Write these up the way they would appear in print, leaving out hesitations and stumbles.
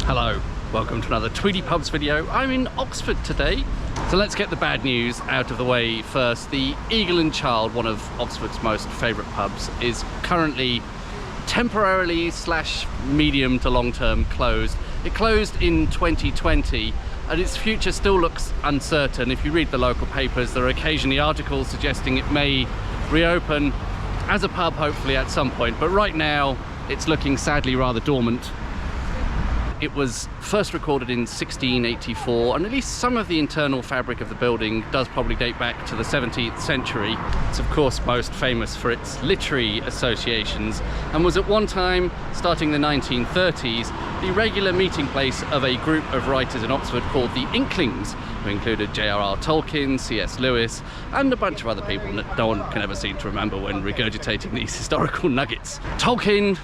Hello, welcome to another Tweedy Pubs video. I'm in Oxford today, so let's get the bad news out of the way first. The Eagle and Child, one of Oxford's most favourite pubs, is currently temporarily / medium to long term closed. It closed in 2020 and its future still looks uncertain. If you read the local papers, there are occasionally articles suggesting it may reopen as a pub hopefully at some point, but right now it's looking sadly rather dormant. It was first recorded in 1684, and at least some of the internal fabric of the building does probably date back to the 17th century. It's of course most famous for its literary associations, and was at one time, starting in the 1930s, the regular meeting place of a group of writers in Oxford called the Inklings, who included J.R.R. Tolkien, C.S. Lewis, and a bunch of other people that no one can ever seem to remember when regurgitating these historical nuggets. Tolkien,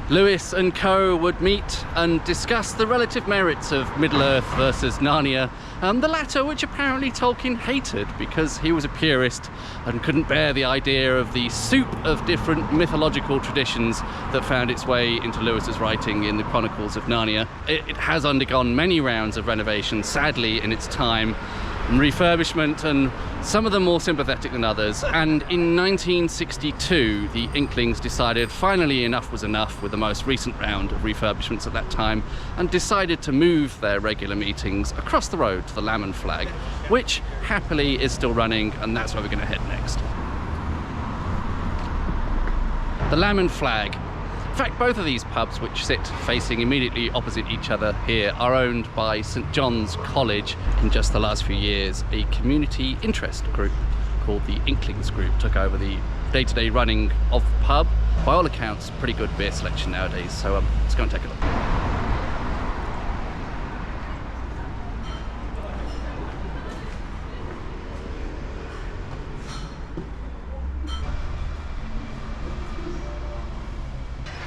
Lewis and co. would meet and discuss the relative merits of Middle-earth versus Narnia, the latter which apparently Tolkien hated because he was a purist and couldn't bear the idea of the soup of different mythological traditions that found its way into Lewis's writing in the Chronicles of Narnia. It has undergone many rounds of renovation, sadly, in its time, and refurbishment, and some of them more sympathetic than others. And in 1962 the Inklings decided finally enough was enough with the most recent round of refurbishments at that time, and decided to move their regular meetings across the road to the Lamb and Flag, which happily is still running, and that's where we're going to head next. The Lamb and Flag. In fact, both of these pubs, which sit facing immediately opposite each other here, are owned by St John's College. In just the last few years, a community interest group called the Inklings Group took over the day-to-day running of the pub. By all accounts, pretty good beer selection nowadays, so let's go and take a look.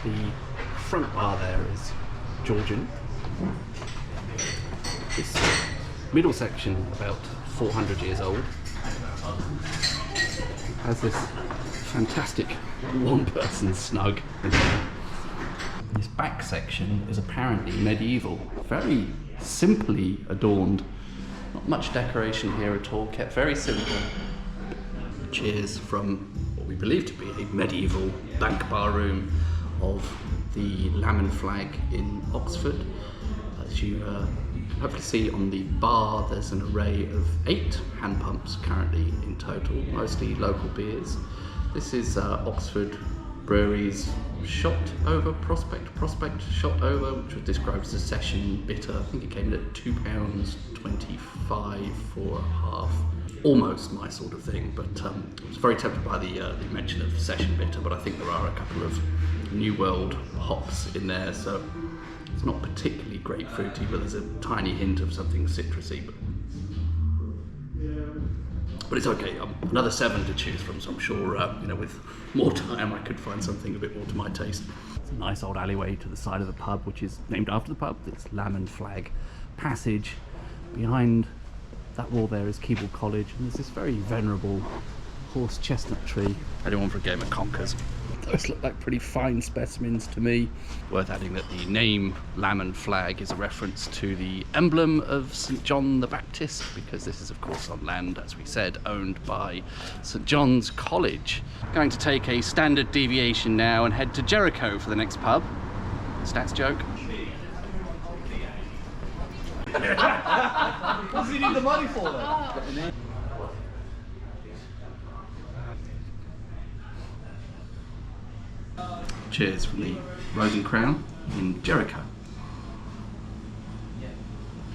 The front bar there is Georgian. This middle section, about 400 years old, has this fantastic one-person snug in there. This back section is apparently medieval, very simply adorned. Not much decoration here at all, kept very simple. Cheers from what we believe to be a medieval bank bar room of the Lamb and Flag in Oxford. As you hopefully see on the bar, there's an array of 8 hand pumps currently in total, mostly local beers. This is Oxford Brewery's Shot Over Prospect Shot Over, which was described as a session bitter. I think it came in at £2.25 for a half. Almost my sort of thing, but I was very tempted by the mention of session bitter, but I think there are a couple of New World hops in there, so it's not particularly grapefruity, but there's a tiny hint of something citrusy. But it's okay. Another 7 to choose from, so I'm sure with more time I could find something a bit more to my taste. It's a nice old alleyway to the side of the pub, which is named after the pub. It's Lamb and Flag Passage. Behind that wall there is Keble College, and there's this very venerable horse chestnut tree. Anyone for a game of conkers? Those look like pretty fine specimens to me. Worth adding that the name Lamb and Flag is a reference to the emblem of St John the Baptist, because this is of course on land, as we said, owned by St John's College. Going to take a standard deviation now and head to Jericho for the next pub. Stats joke. What does he need the money for then? Cheers from the Rose and Crown in Jericho.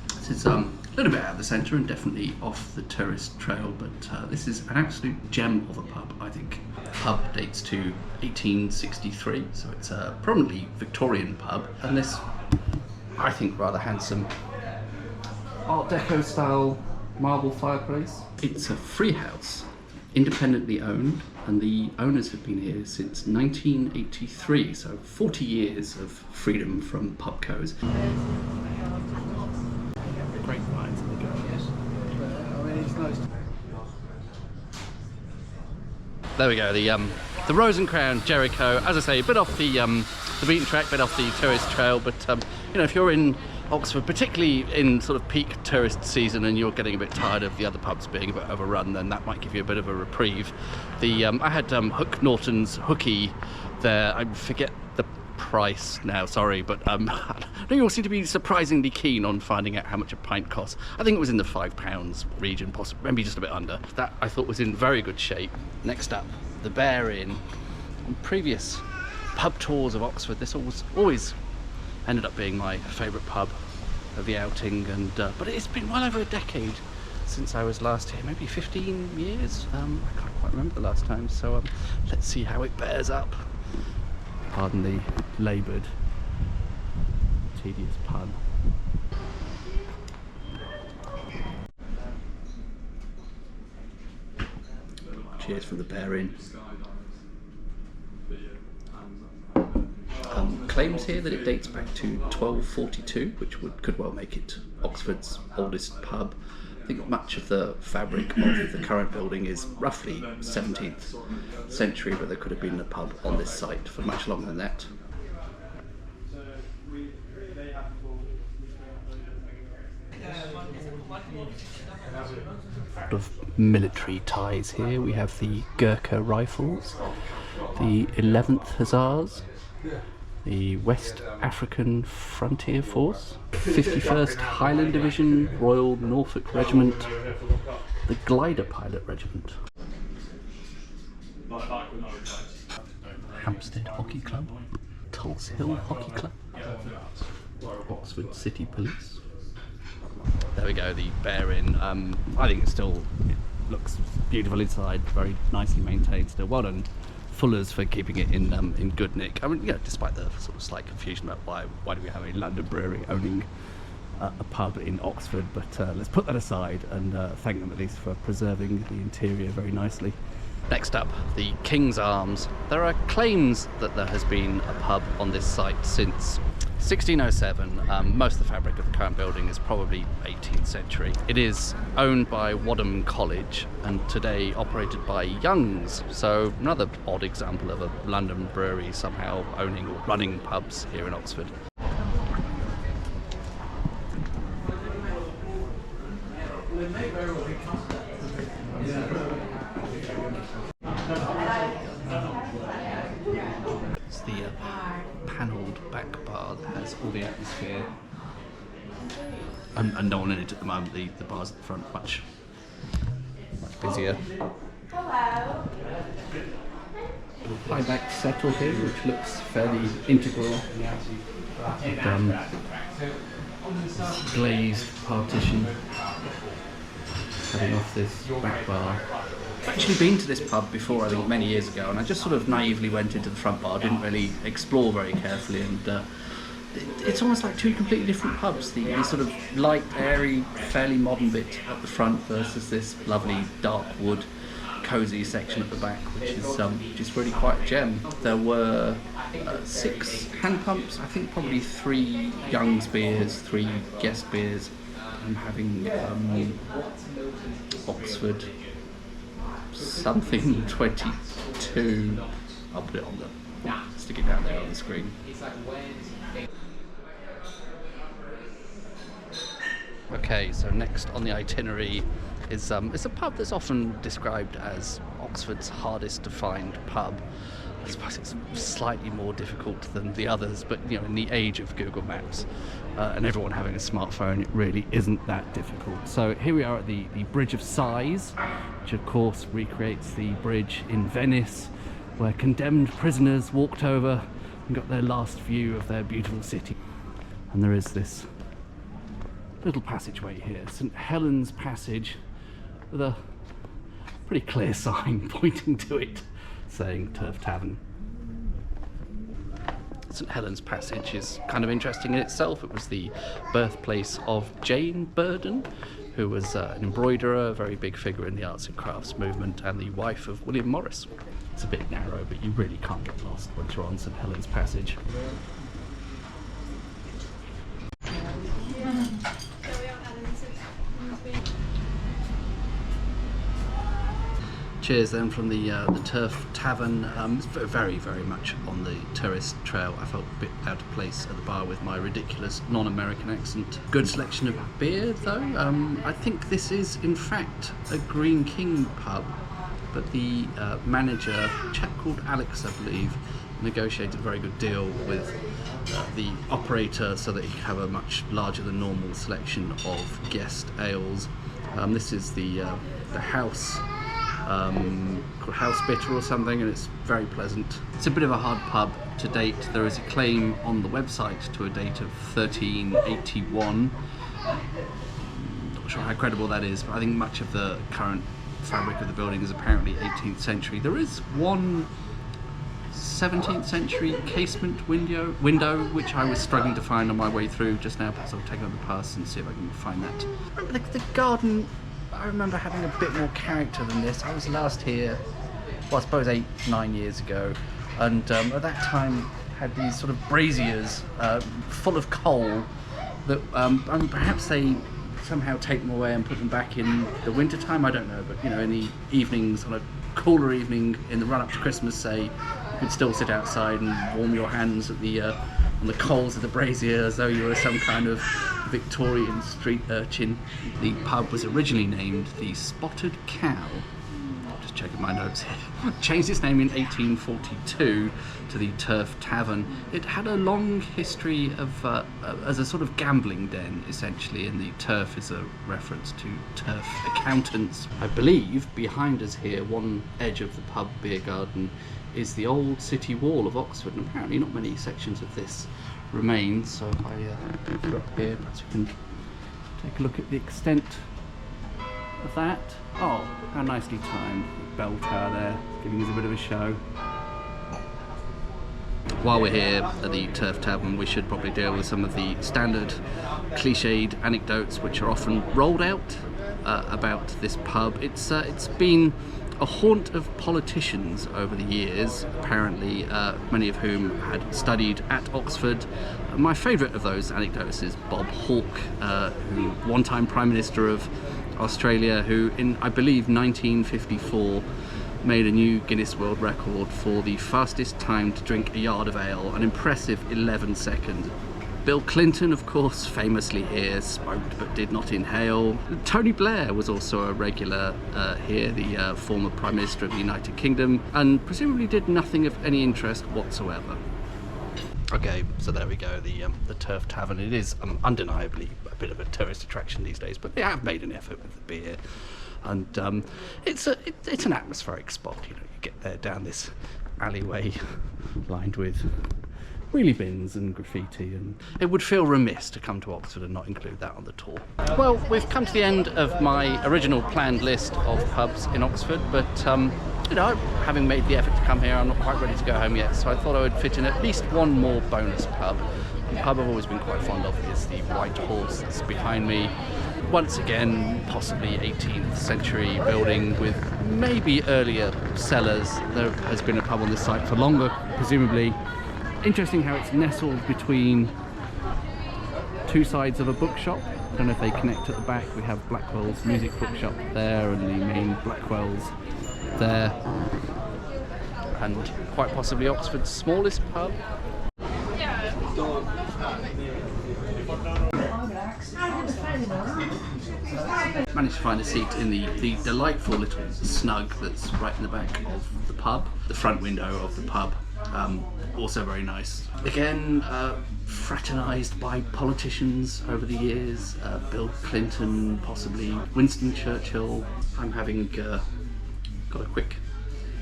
This is a little bit out of the centre and definitely off the tourist trail, but this is an absolute gem of a pub, I think. The pub dates to 1863, so it's a prominently Victorian pub, and this, I think, rather handsome Art Deco style marble fireplace. It's a free house, independently owned, and the owners have been here since 1983, so 40 years of freedom from pubcos. Great vines in the gardens. I mean, it's nice. There we go, the Rose and Crown, Jericho. As I say, a bit off the beaten track, bit off the tourist trail, but if you're in Oxford, particularly in sort of peak tourist season and you're getting a bit tired of the other pubs being a bit overrun, then that might give you a bit of a reprieve. I had Hook Norton's Hooky there. I forget the price now, sorry, but you all seem to be surprisingly keen on finding out how much a pint costs. I think it was in the £5 region, possibly, maybe just a bit under. That I thought was in very good shape. Next up, the Bear Inn. On previous pub tours of Oxford, this always ended up being my favourite pub of the outing, and but it's been well over a decade since I was last here, maybe 15 years. I can't quite remember the last time, so let's see how it bears up. Pardon the laboured, tedious pun. Cheers for the Bear Inn. Claims here that it dates back to 1242, which could well make it Oxford's oldest pub. I think much of the fabric of the current building is roughly 17th century, but there could have been a pub on this site for much longer than that. A lot of military ties here. We have the Gurkha Rifles, the 11th Hussars, the West African Frontier Force, 51st Highland Division, Royal Norfolk Regiment, the Glider Pilot Regiment, Hampstead Hockey Club, Tulse Hill Hockey Club, Oxford City Police. There we go, the Bear Inn. I think it looks beautiful inside, very nicely maintained still. Well done Fuller's for keeping it in good nick. I mean, despite the sort of slight confusion about why do we have a London brewery owning a pub in Oxford, but let's put that aside and thank them at least for preserving the interior very nicely. Next up, the King's Arms. There are claims that there has been a pub on this site since 1607. Most of the fabric of the current building is probably 18th century. It is owned by Wadham College and today operated by Young's. So another odd example of a London brewery somehow owning or running pubs here in Oxford. It's the panelled back bar that has all the atmosphere and no one in it at the moment. The bar's at the front much busier. Hello. Little high-back settle here, which looks fairly integral. Glazed partition heading off this back bar. I've actually been to this pub before, I think many years ago, and I just sort of naively went into the front bar, didn't really explore very carefully, and it's almost like two completely different pubs. The sort of light, airy, fairly modern bit at the front versus this lovely dark wood, cosy section at the back, which is really quite a gem. There were 6 hand pumps, I think probably 3 Young's beers, 3 guest beers. I'm having Oxford something 22. I'll put it on stick it down there on the screen. Okay, so next on the itinerary is it's a pub that's often described as Oxford's hardest to find pub. I suppose it's slightly more difficult than the others, but in the age of Google Maps and everyone having a smartphone, it really isn't that difficult. So here we are at the Bridge of Sighs, which of course recreates the bridge in Venice, where condemned prisoners walked over and got their last view of their beautiful city. And there is this little passageway here, St Helens Passage, with a pretty clear sign pointing to it saying Turf Tavern. St Helens Passage is kind of interesting in itself. It was the birthplace of Jane Burden, who was an embroiderer, a very big figure in the arts and crafts movement, and the wife of William Morris. It's a bit narrow, but you really can't get lost once you're on St Helens Passage. Cheers then from the Turf Tavern. It's very, very much on the tourist trail. I felt a bit out of place at the bar with my ridiculous non-American accent. Good selection of beer though. I think this is in fact a Green King pub, but the manager, a chap called Alex I believe, negotiated a very good deal with the operator so that he could have a much larger than normal selection of guest ales. This is the house bitter or something, and it's very pleasant. It's a bit of a hard pub to date. There is a claim on the website to a date of 1381. Not sure how credible that is, but I think much of the current fabric of the building is apparently 18th century. There is one 17th century casement window which I was struggling to find on my way through just now, so I'll take up the pass and see if I can find that. Remember the garden, I remember having a bit more character than this. I was last here, well I suppose 8-9 years ago, and at that time had these sort of braziers full of coal that perhaps they somehow take them away and put them back in the winter time, I don't know, but you know, in the evenings, on a cooler evening in the run up to Christmas, say, you could still sit outside and warm your hands at the on the coals of the brazier as though you were some kind of Victorian street urchin. The pub was originally named the Spotted Cow. Just checking my notes here. Changed its name in 1842 to the Turf Tavern. It had a long history of as a sort of gambling den, essentially, and the turf is a reference to turf accountants. I believe behind us here, one edge of the pub beer garden, is the old city wall of Oxford, and apparently not many sections of this remain, so if I go up here, perhaps we can take a look at the extent of that. Oh, how nicely timed. The bell tower there, giving us a bit of a show. While we're here at the Turf Tavern, we should probably deal with some of the standard cliched anecdotes which are often rolled out about this pub. It's been a haunt of politicians over the years, apparently many of whom had studied at Oxford. My favourite of those anecdotes is Bob Hawke, who one-time Prime Minister of Australia, who in, I believe, 1954 made a new Guinness World Record for the fastest time to drink a yard of ale, an impressive 11 seconds. Bill Clinton, of course, famously here, smoked but did not inhale. Tony Blair was also a regular here, the former Prime Minister of the United Kingdom, and presumably did nothing of any interest whatsoever. Okay, so there we go, the Turf Tavern. It is undeniably a bit of a tourist attraction these days, but they have made an effort with the beer. And it's an atmospheric spot, you know, you get there down this alleyway lined with wheelie bins and graffiti, and it would feel remiss to come to Oxford and not include that on the tour. Well, we've come to the end of my original planned list of pubs in Oxford, but you know, having made the effort to come here, I'm not quite ready to go home yet, so I thought I would fit in at least one more bonus pub. The pub I've always been quite fond of is the White Horse that's behind me. Once again, possibly 18th century building with maybe earlier cellars. There has been a pub on this site for longer, presumably. Interesting how it's nestled between two sides of a bookshop. I don't know if they connect at the back. We have Blackwell's music bookshop there and the main Blackwell's there. And quite possibly Oxford's smallest pub. Managed to find a seat in the delightful little snug that's right in the back of the pub. The front window of the pub, also very nice. Again, fraternised by politicians over the years. Bill Clinton, possibly Winston Churchill. I'm having got a quick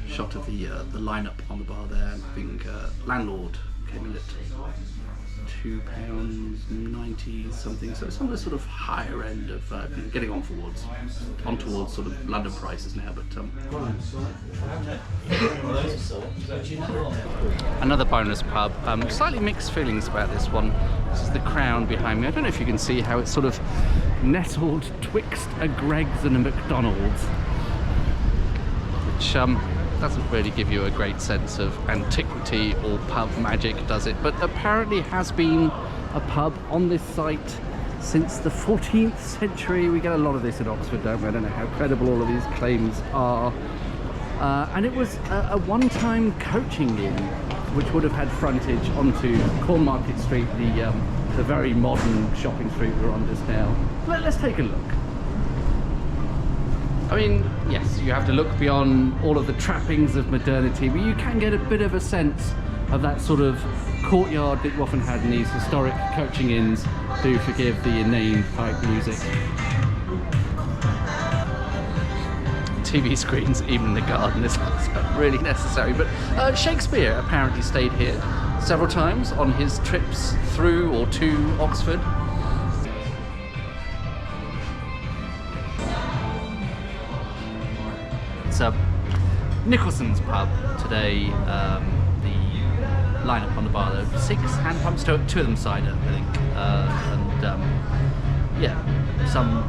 shot of the lineup on the bar there. Having landlord came in at £2.90 something, so it's on the sort of higher end of getting on towards sort of London prices now, but another bonus pub. Slightly mixed feelings about this one. This is the Crown behind me. I don't know if you can see how it's sort of nestled twixt a Greggs and a McDonald's, which doesn't really give you a great sense of antiquity or pub magic, does it? But apparently has been a pub on this site since the 14th century. We get a lot of this at Oxford, don't we? I don't know how credible all of these claims are. and it was a one-time coaching inn, which would have had frontage onto Cornmarket Street, the very modern shopping street we're on just now. Let's take a look. I mean, yes, you have to look beyond all of the trappings of modernity, but you can get a bit of a sense of that sort of courtyard that you often had in these historic coaching inns. Do forgive the inane pipe music. TV screens, even in the garden, is really necessary. But Shakespeare apparently stayed here several times on his trips through or to Oxford. It's Nicholson's pub today. The lineup on the bar, there are 6 hand pumps, 2 of them cider, I think, yeah, some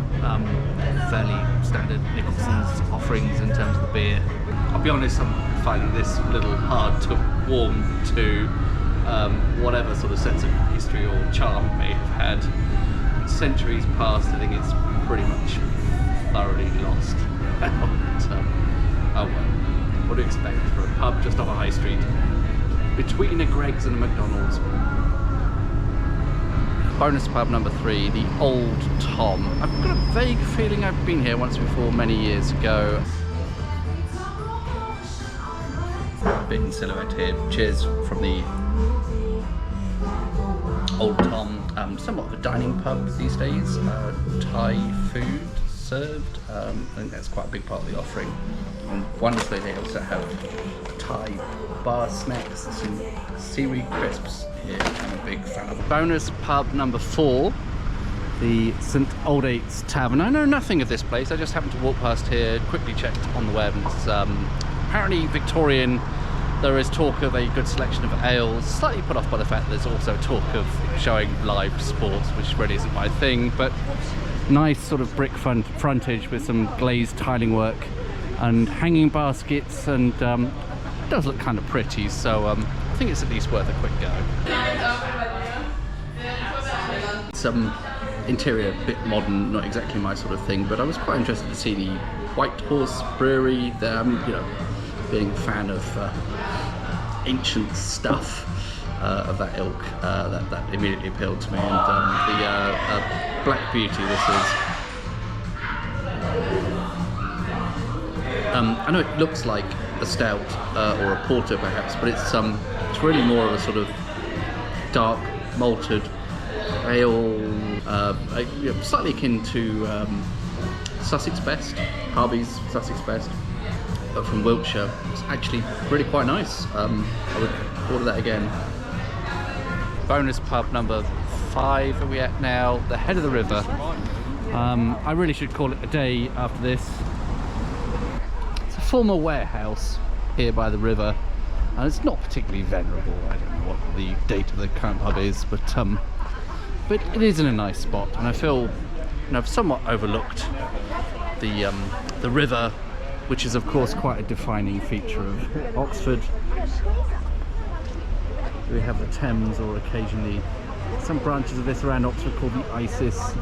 fairly standard Nicholson's offerings in terms of the beer. I'll be honest, I'm finding this a little hard to warm to whatever sort of sense of history or charm it may have had in centuries past. I think it's pretty much thoroughly lost. But, oh well, what do you expect for a pub just off a high street between a Greggs and a McDonald's? Bonus pub number 3, the Old Tom. I've got a vague feeling I've been here once before many years ago. A bit in silhouette here. Cheers from the Old Tom. Somewhat of a dining pub these days. Thai food served. I think that's quite a big part of the offering. And wonderfully, they also have Thai bar snacks, some seaweed crisps here. I'm a big fan of. Bonus pub number 4, the St Aldate's Tavern. I know nothing of this place. I just happened to walk past here, quickly checked on the web, and it's apparently Victorian. There is talk of a good selection of ales, slightly put off by the fact there's also talk of showing live sports, which really isn't my thing, but nice sort of brick frontage with some glazed tiling work and hanging baskets, and it does look kind of pretty, so I think it's at least worth a quick go. Some interior, a bit modern, not exactly my sort of thing, but I was quite interested to see the White Horse Brewery there. I mean, you know, being a fan of ancient stuff of that ilk, that immediately appealed to me, and the Black Beauty this is. I know it looks like a stout or a porter perhaps, but it's really more of a sort of dark malted ale, slightly akin to Sussex Best, Harvey's Sussex Best, but from Wiltshire. It's actually really quite nice. I would order that again. Bonus pub number 5 are we at now? The Head of the River. I really should call it a day after this. It's a former warehouse here by the river, and it's not particularly venerable. I don't know what the date of the current pub is, but it is in a nice spot, and I feel, you know, I've somewhat overlooked the river, which is of course quite a defining feature of Oxford. We have the Thames, or occasionally some branches of this around Oxford called the Isis.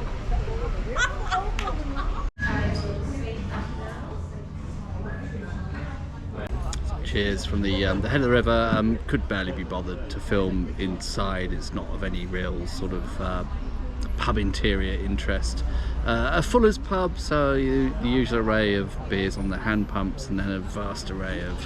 Cheers from the Head of the River. Could barely be bothered to film inside. It's not of any real sort of pub interior interest. A Fuller's pub, so the usual array of beers on the hand pumps, and then a vast array of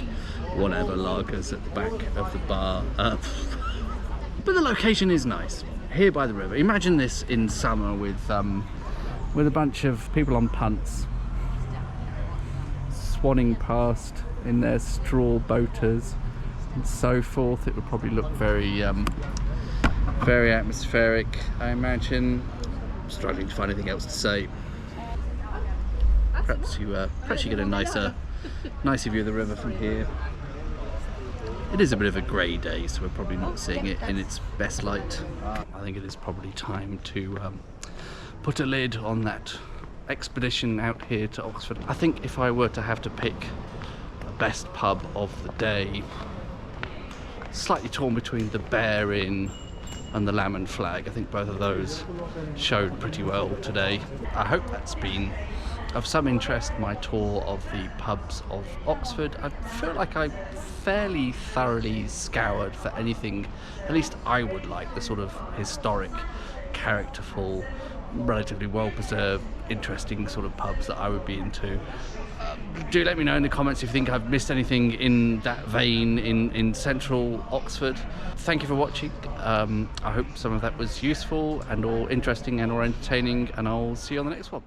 whatever lagers at the back of the bar. But the location is nice, here by the river. Imagine this in summer with a bunch of people on punts swanning past in their straw boaters and so forth. It would probably look very very atmospheric, I imagine. I'm struggling to find anything else to say. Perhaps you get a nicer view of the river from here. It is a bit of a grey day, so we're probably not seeing it in its best light. I think it is probably time to put a lid on that expedition out here to Oxford. I think if I were to have to pick the best pub of the day, slightly torn between the Bear Inn and the Lamb and Flag. I think both of those showed pretty well today. I hope that's been of some interest, my tour of the pubs of Oxford. I feel like I fairly thoroughly scoured for anything, at least I would like, the sort of historic, characterful, relatively well preserved, interesting sort of pubs that I would be into. Do let me know in the comments if you think I've missed anything in that vein in central Oxford. Thank you for watching. I hope some of that was useful and or interesting and or entertaining, and I'll see you on the next one.